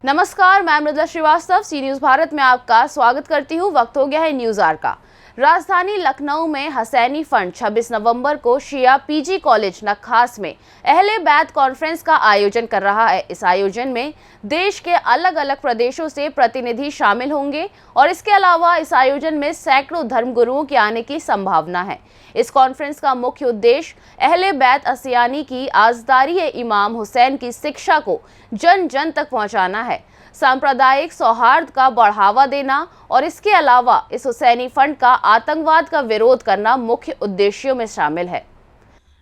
नमस्कार, मैं मृदुला श्रीवास्तव सी न्यूज भारत में आपका स्वागत करती हूँ। वक्त हो गया है न्यूज आवर का। राजधानी लखनऊ में हसैनी फंड 26 नवंबर को शिया पीजी कॉलेज नखास में अहले बैत कॉन्फ्रेंस का आयोजन कर रहा है। इस आयोजन में देश के अलग अलग प्रदेशों से प्रतिनिधि शामिल होंगे और इसके अलावा इस आयोजन में सैकड़ों धर्मगुरुओं के आने की संभावना है। इस कॉन्फ्रेंस का मुख्य उद्देश्य अहले बैत असियानी की आज़दारी इमाम हुसैन की शिक्षा को जन जन तक पहुंचाना है, सांप्रदायिक सौहार्द का बढ़ावा देना और इसके अलावा इस हुसैनी फंड का आतंकवाद का विरोध करना मुख्य उद्देश्यों में शामिल है।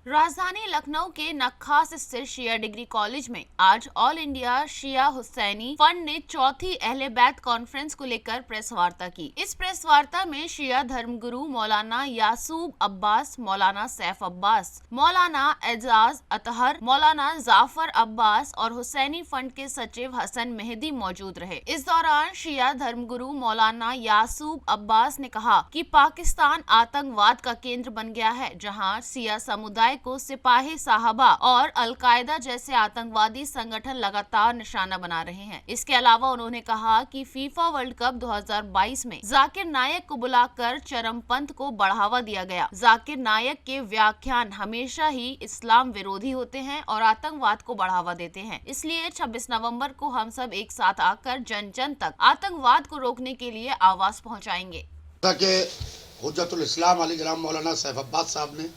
राजधानी लखनऊ के नखास स्थित शिया डिग्री कॉलेज में आज ऑल इंडिया शिया हुसैनी फंड ने चौथी अहले बैत कॉन्फ्रेंस को लेकर प्रेस वार्ता की। इस प्रेस वार्ता में शिया धर्मगुरु मौलाना यासूब अब्बास, मौलाना सैफ अब्बास, मौलाना एजाज अतहर, मौलाना जाफर अब्बास और हुसैनी फंड के सचिव हसन मेहदी मौजूद रहे। इस दौरान शिया धर्मगुरु मौलाना यासूब अब्बास ने कहा कि पाकिस्तान आतंकवाद का केंद्र बन गया है, जहाँ शिया समुदाय को सिपाही साहबा और अलकायदा जैसे आतंकवादी संगठन लगातार निशाना बना रहे हैं। इसके अलावा उन्होंने कहा कि फीफा वर्ल्ड कप 2022 में जाकिर नायक को बुलाकर चरमपंथ को बढ़ावा दिया गया। जाकिर नायक के व्याख्यान हमेशा ही इस्लाम विरोधी होते हैं और आतंकवाद को बढ़ावा देते हैं। इसलिए 26 नवंबर को हम सब एक साथ आकर जन जन तक आतंकवाद को रोकने के लिए आवाज पहुँचाएंगे। हुज्जतुल इस्लाम अली जनाब मौलाना सैफ अब्बास साहब ने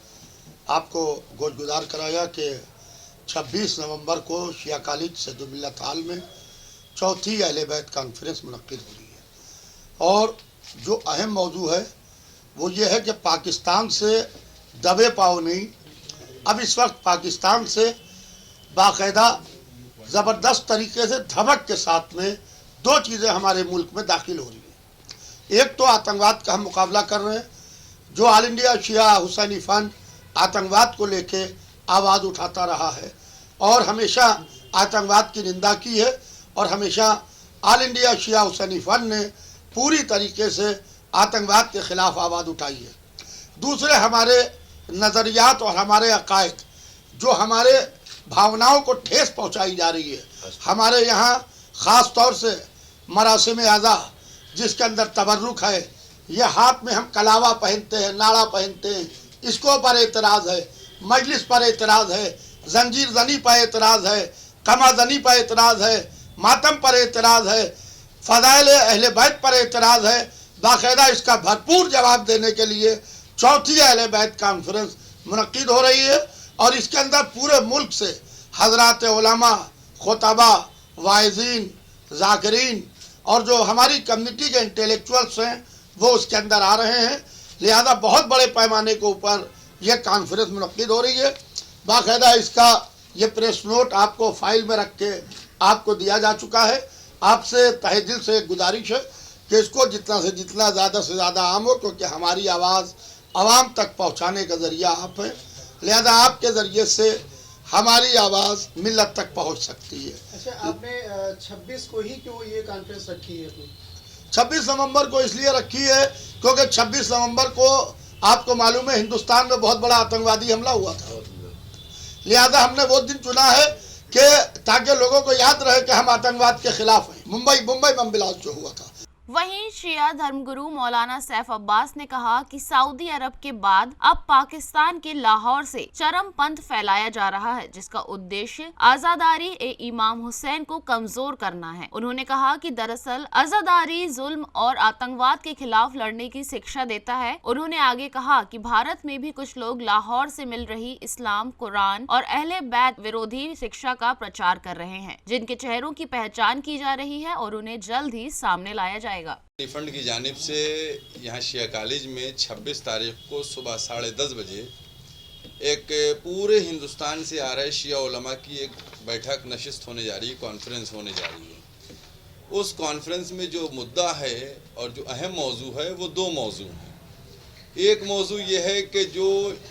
आपको गोशगुजार कराया कि 26 नवंबर को शिया कॉलेज सैयद मिल्लत हॉल में चौथी अहले बैत कॉन्फ्रेंस मुनक्किद हो रही है और जो अहम मौजू है वो ये है कि पाकिस्तान से दबे पाओ नहीं। अब इस वक्त पाकिस्तान से बाकायदा ज़बरदस्त तरीके से धमक के साथ में दो चीज़ें हमारे मुल्क में दाखिल हो रही हैं। एक तो आतंकवाद का हम मुकाबला कर रहे हैं, जो ऑल इंडिया शिया हुसैनी फंड आतंकवाद को लेके आवाज़ उठाता रहा है और हमेशा आतंकवाद की निंदा की है और हमेशा ऑल इंडिया शिया हुसैनी फंड ने पूरी तरीके से आतंकवाद के ख़िलाफ़ आवाज़ उठाई है। दूसरे हमारे नज़रियात और हमारे अकायद, जो हमारे भावनाओं को ठेस पहुंचाई जा रही है। हमारे यहाँ ख़ास तौर से मरासिम आज़ा जिसके अंदर तबर्रुक है, ये हाथ में हम कलावा पहनते हैं, नाड़ा पहनते हैं, इसको पर एतराज़ है, मजलिस पर एतराज़ है, जंजीर जनी पर एतराज़ है, कमा जनी पर एतराज़ है, मातम पर एतराज़ है, फ़ज़ाइल अहले बैत पर एतराज़ है। बाकायदा इसका भरपूर जवाब देने के लिए चौथी अहले बैत कॉन्फ्रेंस मुनक्किद हो रही है और इसके अंदर पूरे मुल्क से हज़रात उलमा, खुतबा, वाइज़ीन, ज़ाकिरीन और जो हमारी कम्युनिटी के इंटेलेक्चुअल्स हैं वो उसके अंदर आ रहे हैं। लिहाजा बहुत बड़े पैमाने के ऊपर यह कॉन्फ्रेंस मुनक्किद हो रही है। बाकायदा इसका ये प्रेस नोट आपको फाइल में रख के आपको दिया जा चुका है। आपसे तहे दिल से एक गुजारिश है कि इसको जितना से जितना ज़्यादा से ज़्यादा आम हो, क्योंकि हमारी आवाज़ आवाम तक पहुँचाने का ज़रिया आप हैं। लिहाजा आपके ज़रिए से हमारी आवाज़ मिल्लत तक पहुँच सकती है। अच्छा, आपने 26 को ही क्यों ये कॉन्फ्रेंस रखी है? 26 नवंबर को इसलिए रखी है क्योंकि 26 नवंबर को आपको मालूम है हिंदुस्तान में बहुत बड़ा आतंकवादी हमला हुआ था। लिहाजा हमने वो दिन चुना है कि ताकि लोगों को याद रहे कि हम आतंकवाद के खिलाफ हैं। मुंबई बम ब्लास्ट जो हुआ था। वहीं शिया धर्मगुरु मौलाना सैफ अब्बास ने कहा कि सऊदी अरब के बाद अब पाकिस्तान के लाहौर से चरमपंथ फैलाया जा रहा है, जिसका उद्देश्य आज़ादारी इमाम हुसैन को कमजोर करना है। उन्होंने कहा कि दरअसल आज़ादारी जुल्म और आतंकवाद के खिलाफ लड़ने की शिक्षा देता है। उन्होंने आगे कहा कि भारत में भी कुछ लोग लाहौर से मिल रही इस्लाम, कुरान और अहले बैत विरोधी शिक्षा का प्रचार कर रहे हैं, जिनके चेहरों की पहचान की जा रही है और उन्हें जल्द ही सामने लाया जाएगा। फंड की जानिब से यहाँ शिया कॉलेज में 26 तारीख को सुबह 10:30 बजे एक पूरे हिंदुस्तान से आ रहे शिया उलमा की एक बैठक नशिस्त होने जा रही है, कॉन्फ्रेंस होने जा रही है। उस कॉन्फ्रेंस में जो मुद्दा है और जो अहम मौजू है वो दो मौजू हैं। एक मौजू ये है कि जो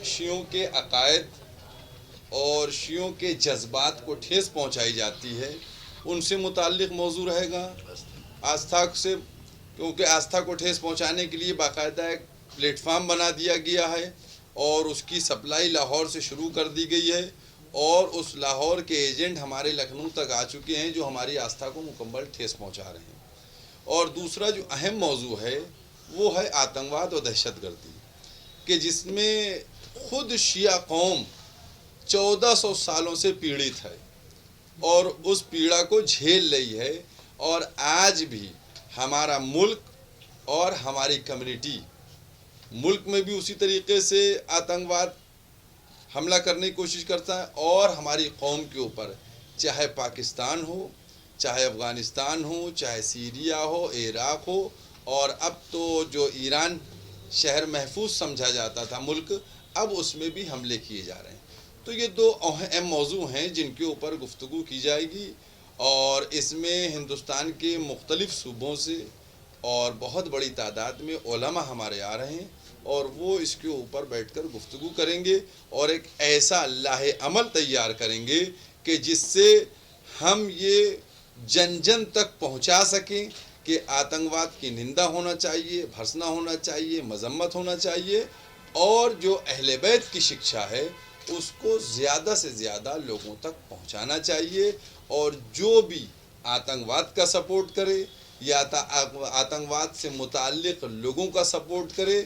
शियों के अकायद और शियों के जज्बात को ठेस पहुँचाई जाती है उनसे मुताल्लिक़ मौजू रहेगा। आस्था से, क्योंकि आस्था को ठेस पहुंचाने के लिए बाकायदा एक प्लेटफार्म बना दिया गया है और उसकी सप्लाई लाहौर से शुरू कर दी गई है और उस लाहौर के एजेंट हमारे लखनऊ तक आ चुके हैं जो हमारी आस्था को मुकम्मल ठेस पहुंचा रहे हैं। और दूसरा जो अहम मौजू है वो है आतंकवाद और दहशतगर्दी कि जिसमें खुद शिया कौम 1400 सालों से पीड़ित है और उस पीड़ा को झेल रही है। और आज भी हमारा मुल्क और हमारी कम्युनिटी मुल्क में भी उसी तरीके से आतंकवाद हमला करने की कोशिश करता है और हमारी कौम के ऊपर, चाहे पाकिस्तान हो, चाहे अफ़गानिस्तान हो, चाहे सीरिया हो, इराक़ हो, और अब तो जो ईरान शहर महफूज समझा जाता था मुल्क, अब उसमें भी हमले किए जा रहे हैं। तो ये दो अहम मौजू हैं जिनके ऊपर गुफ्तगू की जाएगी और इसमें हिंदुस्तान के मुख्तलिफ़ सूबों से और बहुत बड़ी तादाद में उलमा हमारे आ रहे हैं और वो इसके ऊपर बैठकर गुफ्तगू करेंगे और एक ऐसा लाहे अमल तैयार करेंगे कि जिससे हम ये जन जन तक पहुंचा सकें कि आतंकवाद की निंदा होना चाहिए, भर्त्सना होना चाहिए, मजम्मत होना चाहिए और जो अहले बैत की शिक्षा है उसको ज़्यादा से ज़्यादा लोगों तक पहुंचाना चाहिए। और जो भी आतंकवाद का सपोर्ट करे या आतंकवाद से मुताल्लिक़ लोगों का सपोर्ट करे,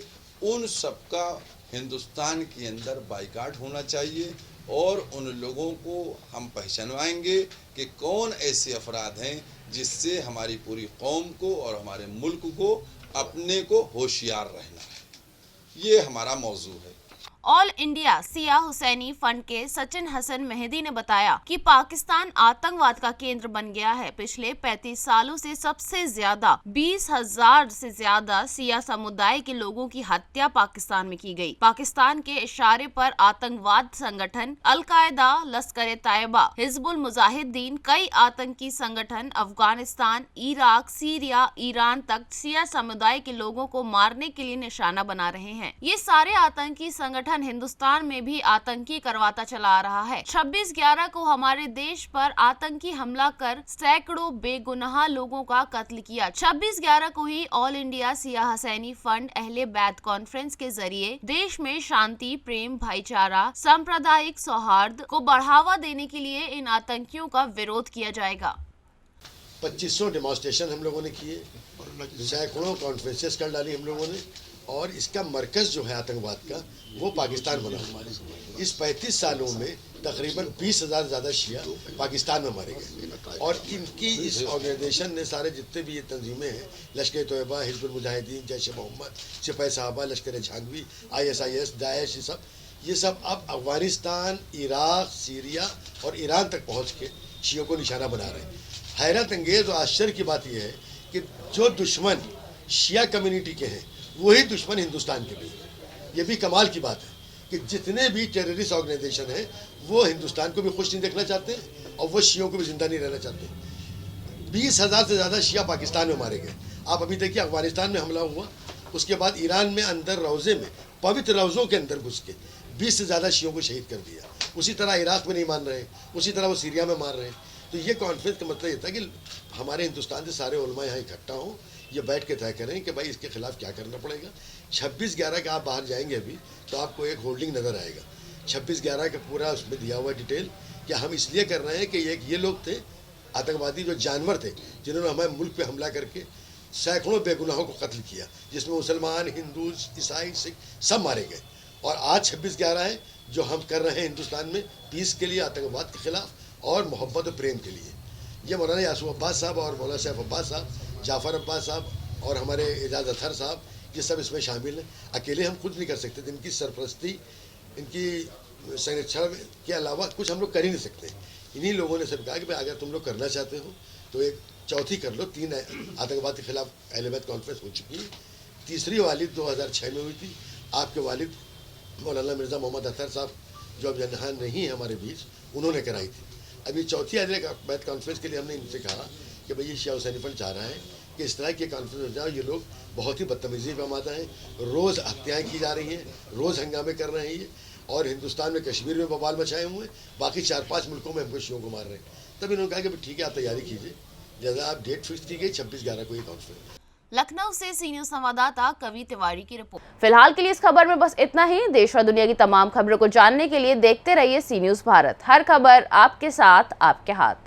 उन सबका हिंदुस्तान के अंदर बाइकाट होना चाहिए और उन लोगों को हम पहचानवाएंगे कि कौन ऐसे अफराद हैं जिससे हमारी पूरी कौम को और हमारे मुल्क को अपने को होशियार रहना है। ये हमारा मौजू है। All India Shia Husaini fund के सचिन हसन मेहदी ने बताया कि पाकिस्तान आतंकवाद का केंद्र बन गया है। पिछले 35 सालों से सबसे ज्यादा 20,000 से ज्यादा सिया समुदाय के लोगों की हत्या पाकिस्तान में की गई। पाकिस्तान के इशारे पर आतंकवाद संगठन अल-कायदा, लश्कर तैयबा, हिजबुल मुजाहिदीन, कई आतंकी संगठन अफगानिस्तान, इराक, सीरिया, ईरान तक सिया समुदाय के लोगों को मारने के लिए निशाना बना रहे हैं। ये सारे आतंकी संगठन हिंदुस्तान में भी आतंकी करवाता चला आ रहा है। 26/11 को हमारे देश पर आतंकी हमला कर सैकड़ों बेगुनाह लोगों का कत्ल किया। 26/11 को ही all India Shia Husaini fund Ahle Bait conference के जरिए देश में शांति, प्रेम, भाईचारा, सांप्रदायिक सौहार्द को बढ़ावा देने के लिए इन आतंकियों का विरोध किया जाएगा। 2500 डेमोन्स्ट्रेशन हम लोगों ने किए, सैकड़ों कॉन्फ्रेंसेस कर डाली हम लोगों ने, और इसका मरकज़ जो है आतंकवाद का वो पाकिस्तान बना। इस 35 सालों में तकरीबन 20,000 से ज़्यादा शिया पाकिस्तान में मारे गए और इनकी इस ऑर्गेनाइजेशन ने सारे जितने भी ये तंजीमें हैं, लश्कर तैयबा, हिजबुल मुजाहिदीन, जैश मोहम्मद, सिपाही साहबा, लश्कर झांगवी, ISIS, दाइश, ये सब अब अफगानिस्तान, इराक, सीरिया और ईरान तक पहुँच के शियों को निशाना बना रहे हैं। हैरत अंगेज़ और आश्चर्य की बात यह है कि जो दुश्मन शिया कम्युनिटी के हैं वही दुश्मन हिंदुस्तान के भी हैं। ये भी कमाल की बात है कि जितने भी टेररिस्ट ऑर्गेनाइजेशन हैं वो हिंदुस्तान को भी खुश नहीं देखना चाहते और वो शियों को भी जिंदा नहीं रहना चाहते। 20,000 से ज़्यादा शिया पाकिस्तान में मारे गए। आप अभी देखिए अफगानिस्तान में हमला हुआ, उसके बाद ईरान में अंदर रोज़े में, पवित्र रोज़ों के अंदर घुस के 20 से ज़्यादा शियों को शहीद कर दिया। उसी तरह इराक़ में नहीं मान रहे, उसी तरह वो सीरिया में मार रहे हैं। तो ये कॉन्फ्रेंस का मतलब ये था कि हमारे हिंदुस्तान से सारे उलमा यहाँ इकट्ठा हों, ये बैठ के तय करें कि भाई इसके खिलाफ क्या करना पड़ेगा। 26/11 का आप बाहर जाएंगे अभी तो आपको एक होल्डिंग नज़र आएगा। 26/11 का पूरा उसमें दिया हुआ डिटेल कि हम इसलिए कर रहे हैं कि ये लोग थे आतंकवादी, जो जानवर थे जिन्होंने हमारे मुल्क पे हमला करके सैकड़ों बेगुनाहों को कत्ल किया, जिसमें मुसलमान, हिंदू, ईसाई, सिख सब मारे गए। और आज 26/11 है जो हम कर रहे हैं हिंदुस्तान में पीस के लिए, आतंकवाद के खिलाफ और मोहब्बत और प्रेम के लिए। ये मौलाना यासूफ अब्बास साहब और मौलाना सैफ अब्बास साहब, जाफ़र अब्बास साहब और हमारे एजाज़ अतहर साहब, ये सब इसमें शामिल हैं। अकेले हम खुद नहीं कर सकते, इनकी सरपरस्ती, इनकी संरक्षण के अलावा कुछ हम लोग कर ही नहीं सकते। इन्हीं लोगों ने सब कहा कि भाई अगर तुम लोग करना चाहते हो तो एक चौथी कर लो। 3 आतंकवाद के खिलाफ अहले बैत कॉन्फ्रेंस हो चुकी है। तीसरी वालिद 2006 में हुई थी। आपके वालिद मौलाना मिर्ज़ा मोहम्मद अतहर साहब जो अब यहाँ नहीं है हमारे बीच, उन्होंने कराई थी। अभी चौथी अहले बैत कॉन्फ्रेंस के लिए हमने इनसे कहा कि भाई ये शिया हुसैनी फंड चाह रहा है कि इस तरह की कॉन्फ्रेंस हो जाए। ये लोग बहुत ही बदतमीज़ी पे आमादा हैं, रोज़ हत्याएँ की जा रही हैं, रोज़ हंगामे कर रहे हैं ये, और हिंदुस्तान में कश्मीर में बवाल मचाए हुए हैं, बाकी 4-5 मुल्कों में हमको शियों को मार रहे हैं। तब इन्होंने कहा कि ठीक है आप तैयारी कीजिए, जैसा आप डेट फिक्स की गई 26/11 को ये कॉन्फ्रेंस। लखनऊ से सी न्यूज संवाददाता कवि तिवारी की रिपोर्ट। फिलहाल के लिए इस खबर में बस इतना ही। देश और दुनिया की तमाम खबरों को जानने के लिए देखते रहिए सी न्यूज भारत। हर खबर आपके साथ, आपके हाथ।